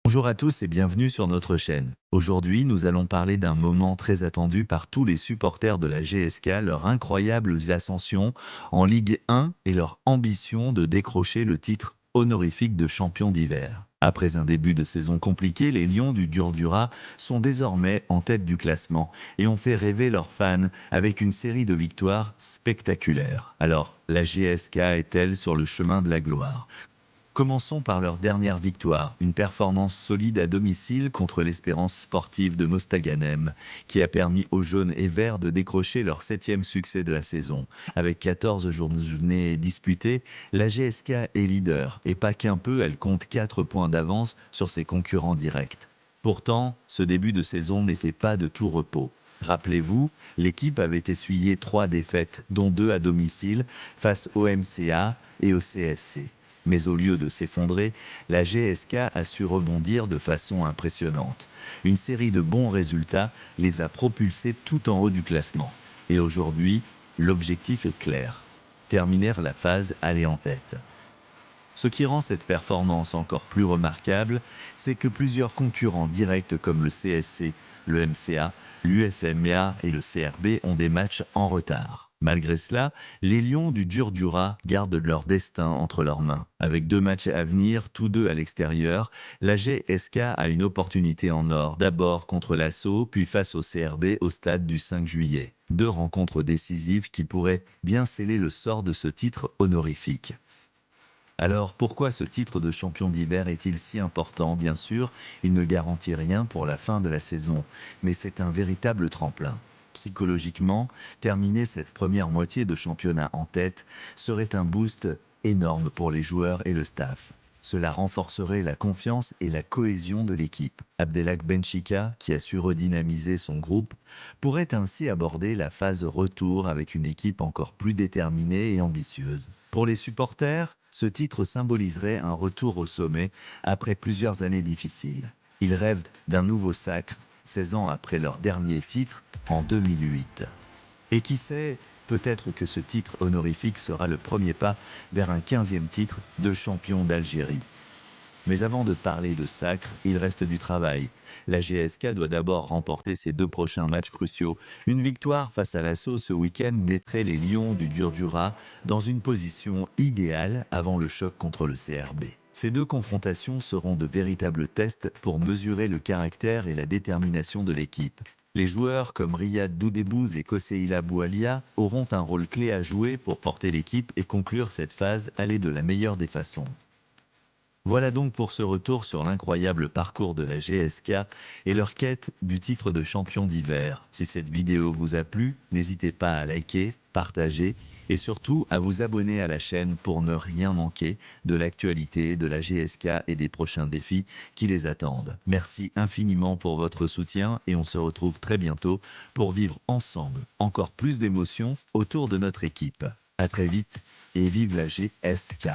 Bonjour à tous et bienvenue sur notre chaîne. Aujourd'hui, nous allons parler d'un moment très attendu par tous les supporters de la GSK, leur incroyable ascension en Ligue 1 et leur ambition de décrocher le titre honorifique de champion d'hiver. Après un début de saison compliqué, les Lions du Durdura sont désormais en tête du classement et ont fait rêver leurs fans avec une série de victoires spectaculaires. Alors, la GSK est-elle sur le chemin de la gloire? Commençons par leur dernière victoire, une performance solide à domicile contre l'Espérance sportive de Mostaganem, qui a permis aux jaunes et verts de décrocher leur 7e succès de la saison. Avec 14 journées disputées, la GSK est leader, et pas qu'un peu, elle compte 4 points d'avance sur ses concurrents directs. Pourtant, ce début de saison n'était pas de tout repos. Rappelez-vous, l'équipe avait essuyé 3 défaites, dont 2 à domicile, face au MCA et au CSC. Mais au lieu de s'effondrer, la GSK a su rebondir de façon impressionnante. Une série de bons résultats les a propulsés tout en haut du classement. Et aujourd'hui, l'objectif est clair. Terminer la phase aller en tête. Ce qui rend cette performance encore plus remarquable, c'est que plusieurs concurrents directs comme le CSC, le MCA, l'USMA et le CRB ont des matchs en retard. Malgré cela, les Lions du Durdura gardent leur destin entre leurs mains. Avec 2 matchs à venir, tous 2 à l'extérieur, la GSK a une opportunité en or, d'abord contre l'Assaut, puis face au CRB au stade du 5 juillet. 2 rencontres décisives qui pourraient bien sceller le sort de ce titre honorifique. Alors, pourquoi ce titre de champion d'hiver est-il si important? Bien sûr, il ne garantit rien pour la fin de la saison, mais c'est un véritable tremplin. Psychologiquement, terminer cette première moitié de championnat en tête serait un boost énorme pour les joueurs et le staff. Cela renforcerait la confiance et la cohésion de l'équipe. Abdelhak Benchika, qui a su redynamiser son groupe, pourrait ainsi aborder la phase retour avec une équipe encore plus déterminée et ambitieuse. Pour les supporters, ce titre symboliserait un retour au sommet après plusieurs années difficiles. Ils rêvent d'un nouveau sacre, 16 ans après leur dernier titre, en 2008. Et qui sait, peut-être que ce titre honorifique sera le premier pas vers un 15e titre de champion d'Algérie. Mais avant de parler de sacre, il reste du travail. La GSK doit d'abord remporter ses 2 prochains matchs cruciaux. Une victoire face à l'Assaut ce week-end mettrait les Lions du Durdura dans une position idéale avant le choc contre le CRB. Ces 2 confrontations seront de véritables tests pour mesurer le caractère et la détermination de l'équipe. Les joueurs comme Riyad Doudebouz et Koseila Boualia auront un rôle clé à jouer pour porter l'équipe et conclure cette phase aller de la meilleure des façons. Voilà donc pour ce retour sur l'incroyable parcours de la GSK et leur quête du titre de champion d'hiver. Si cette vidéo vous a plu, n'hésitez pas à liker, partager et surtout à vous abonner à la chaîne pour ne rien manquer de l'actualité de la GSK et des prochains défis qui les attendent. Merci infiniment pour votre soutien et on se retrouve très bientôt pour vivre ensemble encore plus d'émotions autour de notre équipe. À très vite et vive la GSK!